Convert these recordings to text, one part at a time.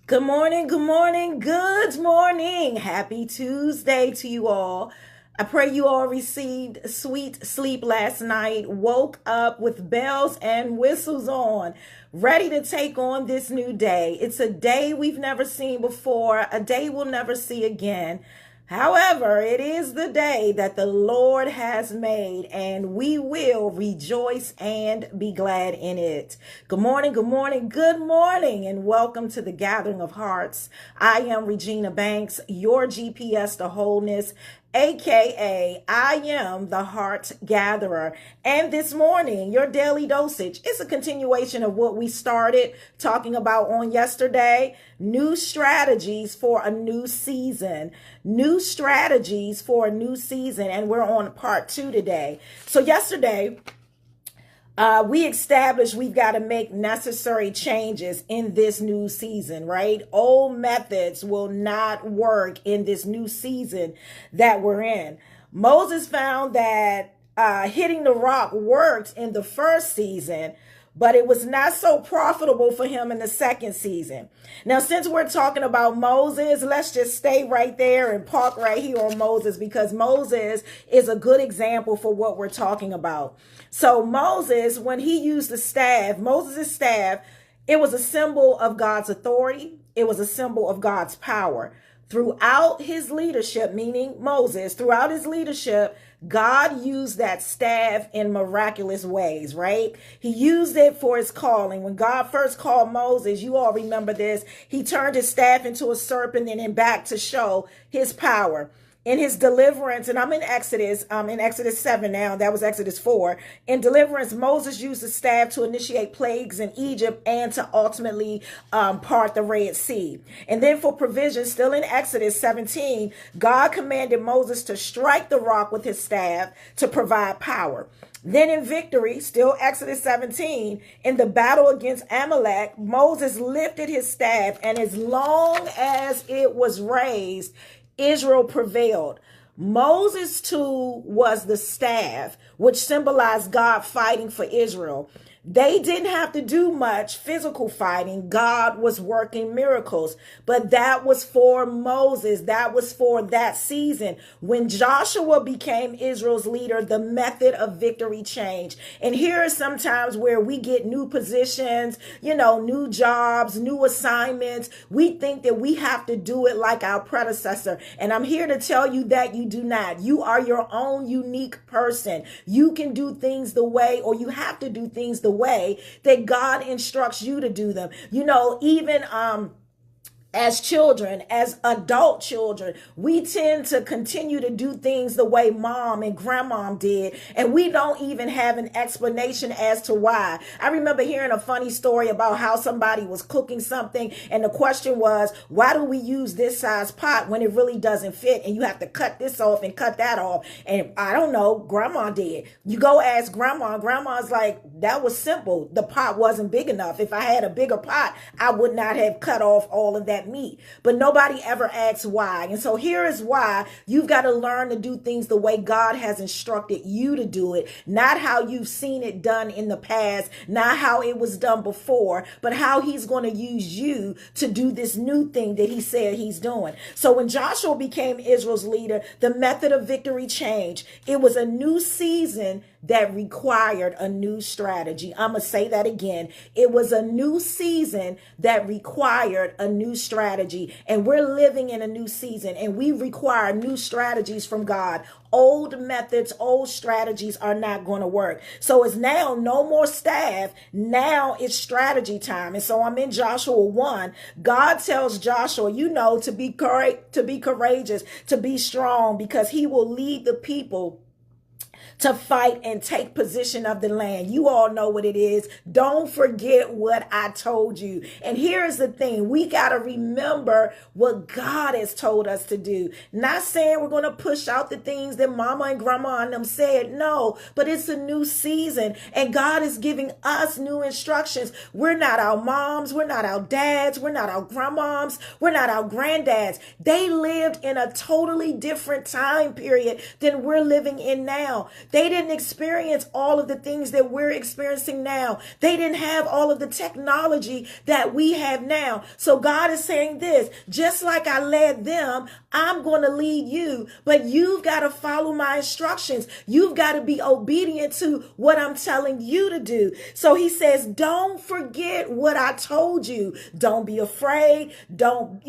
Good morning, good morning, good morning. Happy Tuesday to you all. I pray you all received sweet sleep last night, woke up with bells and whistles on, ready to take on this new day. It's a day we've never seen before, a day we'll never see again. However, it is the day that the Lord has made, and we will rejoice and be glad in it. Good morning, good morning, good morning, and welcome to the Gathering of Hearts. I am Regina Banks, your GPS to wholeness, aka I am the Heart Gatherer. And this morning, your daily dosage is a continuation of what we started talking about on yesterday. New strategies for a new season. New strategies for a new season. And we're on part 2 today. So yesterday, we established we've got to make necessary changes in this new season, right? Old methods will not work in this new season that we're in. Moses found that hitting the rock worked in the first season, but it was not so profitable for him in the second season. Now, since we're talking about Moses, let's just stay right there and park right here on Moses, because Moses is a good example for what we're talking about. So Moses, when he used the staff, Moses' staff, it was a symbol of God's authority. It was a symbol of God's power. Throughout his leadership, meaning Moses, throughout his leadership, God used that staff in miraculous ways, right? He used it for his calling. When God first called Moses, you all remember this, he turned his staff into a serpent and then back to show his power. In his deliverance, and I'm in Exodus 7 now, that was Exodus 4. In deliverance, Moses used the staff to initiate plagues in Egypt and to ultimately part the Red Sea. And then for provision, still in Exodus 17, God commanded Moses to strike the rock with his staff to provide power. Then in victory, still Exodus 17, in the battle against Amalek, Moses lifted his staff, and as long as it was raised, Israel prevailed. Moses' tool was the staff, which symbolized God fighting for Israel. They didn't have to do much physical fighting. God was working miracles. But that was for Moses. That was for that season. When Joshua became Israel's leader, the method of victory changed. And here is sometimes where we get new positions, new jobs, new assignments. We think that we have to do it like our predecessor. And I'm here to tell you that you do not. You are your own unique person. You can do things the way, or you have to do things the way that God instructs you to do them. Even as children, as adult children, we tend to continue to do things the way mom and grandma did, and we don't even have an explanation as to why. I remember hearing a funny story about how somebody was cooking something, and the question was, why do we use this size pot when it really doesn't fit, and you have to cut this off and cut that off? And I don't know, grandma did. You go ask grandma, grandma's like, that was simple. The pot wasn't big enough. If I had a bigger pot, I would not have cut off all of that meat. But nobody ever asks why. And so here is why you've got to learn to do things the way God has instructed you to do it, not how you've seen it done in the past, not how it was done before, but how he's going to use you to do this new thing that he said he's doing. So when Joshua became Israel's leader, the method of victory changed. It was a new season that required a new strategy. I'm going to say that again. It was a new season that required a new strategy. And we're living in a new season, and we require new strategies from God. Old methods, old strategies are not going to work. So it's now no more staff. Now it's strategy time. And so I'm in Joshua 1. God tells Joshua, to be courageous, to be strong, because he will lead the people to fight and take possession of the land. You all know what it is. Don't forget what I told you. And here's the thing. We got to remember what God has told us to do. Not saying we're going to push out the things that mama and grandma and them said. No, but it's a new season, and God is giving us new instructions. We're not our moms. We're not our dads. We're not our grandmoms. We're not our granddads. They lived in a totally different time period than we're living in now. They didn't experience all of the things that we're experiencing now. They didn't have all of the technology that we have now. So God is saying this, just like I led them, I'm going to lead you, but you've got to follow my instructions. You've got to be obedient to what I'm telling you to do. So he says, don't forget what I told you. Don't be afraid. Don't,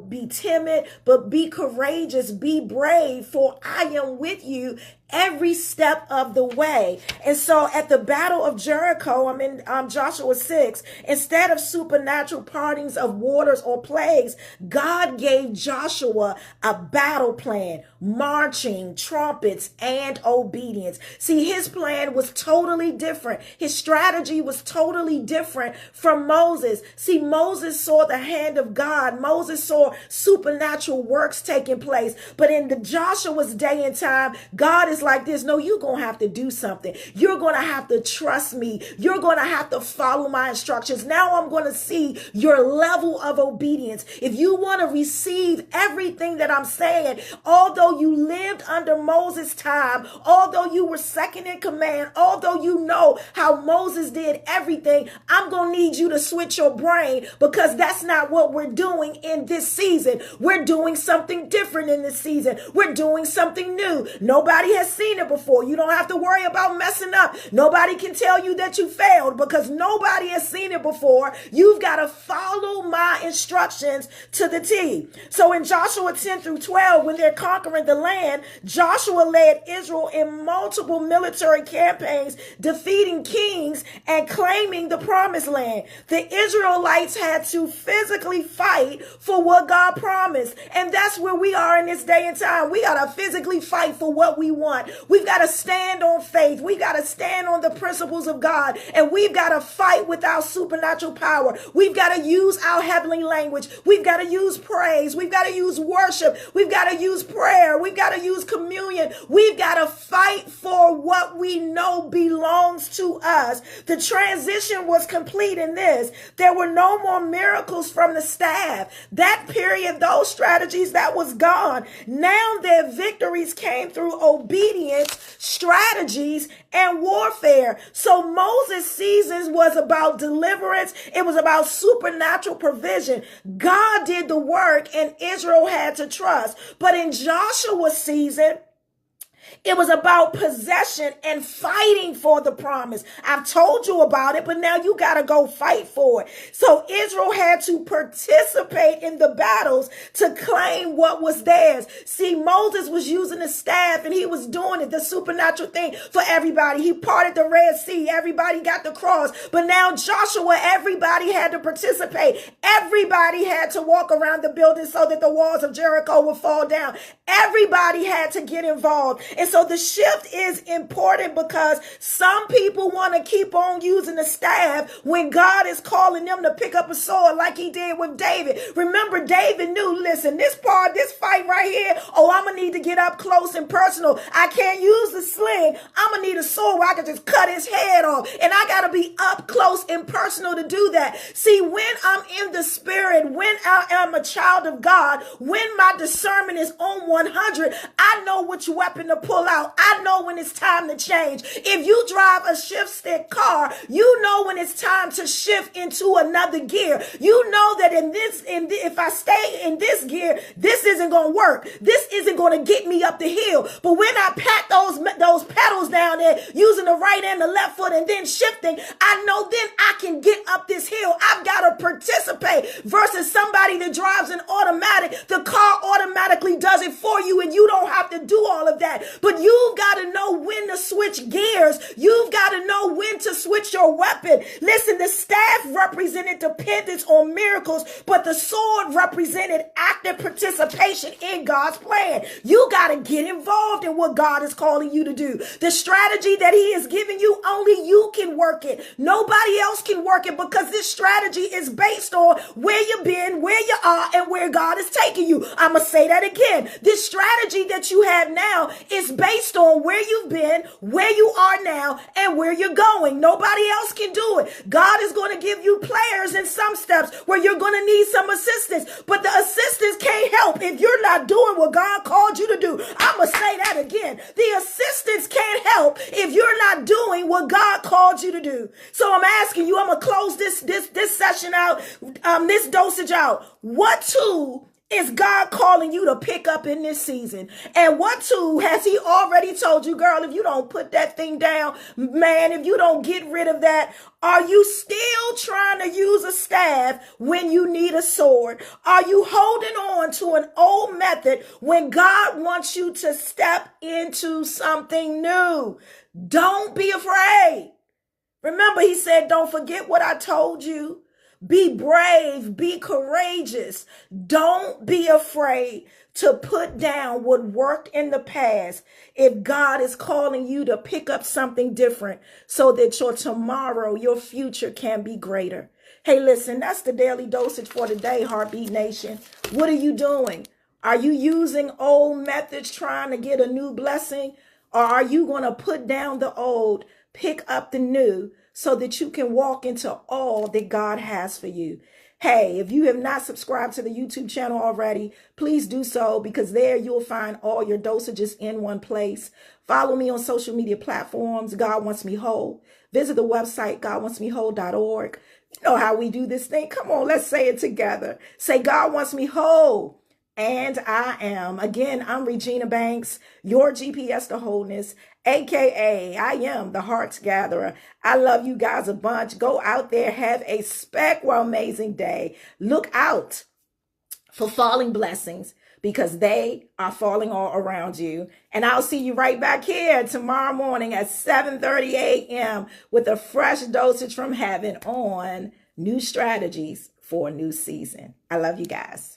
be timid, but be courageous, be brave, for I am with you every step of the way. And so at the Battle of Jericho, I'm in Joshua 6, instead of supernatural partings of waters or plagues, God gave Joshua a battle plan, marching, trumpets, and obedience. See, his plan was totally different. His strategy was totally different from Moses. See, Moses saw the hand of God. Moses saw supernatural works taking place. But in the Joshua's day and time, God is like this. No, you're going to have to do something. You're going to have to trust me. You're going to have to follow my instructions. Now I'm going to see your level of obedience. If you want to receive everything that I'm saying, although you lived under Moses' time, although you were second in command, although you know how Moses did everything, I'm going to need you to switch your brain, because that's not what we're doing in this season. We're doing something different in this season. We're doing something new. Nobody has seen it before. You don't have to worry about messing up. Nobody can tell you that you failed, because nobody has seen it before. You've got to follow my instructions to the T. So in Joshua 10 through 12, when they're conquering the land, Joshua led Israel in multiple military campaigns, defeating kings and claiming the promised land. The Israelites had to physically fight for what God promised. And that's where we are in this day and time. We got to physically fight for what we want. We've got to stand on faith. We got to stand on the principles of God. And we've got to fight with our supernatural power. We've got to use our heavenly language. We've got to use praise. We've got to use worship. We've got to use prayer. We've got to use communion. We've got to fight for what we know belongs to us. The transition was complete in this. There were no more miracles from the staff. That period, those strategies, that was gone. Now their victories came through obedience, strategies, and warfare. So Moses' seasons was about deliverance. It was about supernatural provision. God did the work and Israel had to trust. But in Joshua's season, it was about possession and fighting for the promise. I've told you about it, but now you got to go fight for it. So Israel had to participate in the battles to claim what was theirs. See, Moses was using the staff and he was doing it, the supernatural thing for everybody. He parted the Red Sea. Everybody got the cross. But now Joshua, everybody had to participate. Everybody had to walk around the building so that the walls of Jericho would fall down. Everybody had to get involved. And so the shift is important, because some people want to keep on using the staff when God is calling them to pick up a sword like he did with David. Remember, David knew, listen, this fight right here, I'm going to need to get up close and personal. I can't use the sling. I'm going to need a sword where I can just cut his head off. And I got to be up close and personal to do that. See, when I'm in the spirit, when I am a child of God, when my discernment is on 100, I know which weapon to pull out. I know when it's time to change. If you drive a shift stick car, you know when it's time to shift into another gear. You know that if I stay in this gear, this isn't going to work. This isn't going to get me up the hill. But when I pat those pedals down there, using the right and the left foot and then shifting, I know then I can get up this hill. I've got to participate, versus somebody that drives an automatic. The car automatically does it for you and you don't have to do all of that. But you've got to know when to switch gears. You've got to know when to switch your weapon. Listen, the staff represented dependence on miracles, but the sword represented active participation in God's plan. You got to get involved in what God is calling you to do. The strategy that he is giving you, only you can work it. Nobody else can work it, because this strategy is based on where you've been, where you are, and where God is taking you. I'm going to say that again. This strategy that you have now is It's based on where you've been, where you are now, and where you're going. Nobody else can do it. God is going to give you players in some steps where you're going to need some assistance, but the assistance can't help if you're not doing what God called you to do. I'm going to say that again. The assistance can't help if you're not doing what God called you to do. So I'm asking you, I'm going to close this session out, this dosage out. What tool is God calling you to pick up in this season? And what tool has he already told you, girl, if you don't put that thing down, man, if you don't get rid of that, are you still trying to use a staff when you need a sword? Are you holding on to an old method when God wants you to step into something new? Don't be afraid. Remember, he said, don't forget what I told you. Be brave, be courageous. Don't be afraid to put down what worked in the past if God is calling you to pick up something different so that your tomorrow, your future can be greater. Hey, listen, that's the daily dosage for today, Heartbeat Nation. What are you doing? Are you using old methods trying to get a new blessing? Or are you going to put down the old, pick up the new, so that you can walk into all that God has for you? Hey, if you have not subscribed to the YouTube channel already, please do so, because there you'll find all your dosages in one place. Follow me on social media platforms, God Wants Me Whole. Visit the website, godwantsmewhole.org. You know how we do this thing. Come on, let's say it together. Say, God wants me whole. And I am. Again, I'm Regina Banks, your GPS to wholeness, AKA I am the Hearts Gatherer. I love you guys a bunch. Go out there, have a amazing day. Look out for falling blessings, because they are falling all around you. And I'll see you right back here tomorrow morning at 7:30 a.m. with a fresh dosage from heaven on new strategies for a new season. I love you guys.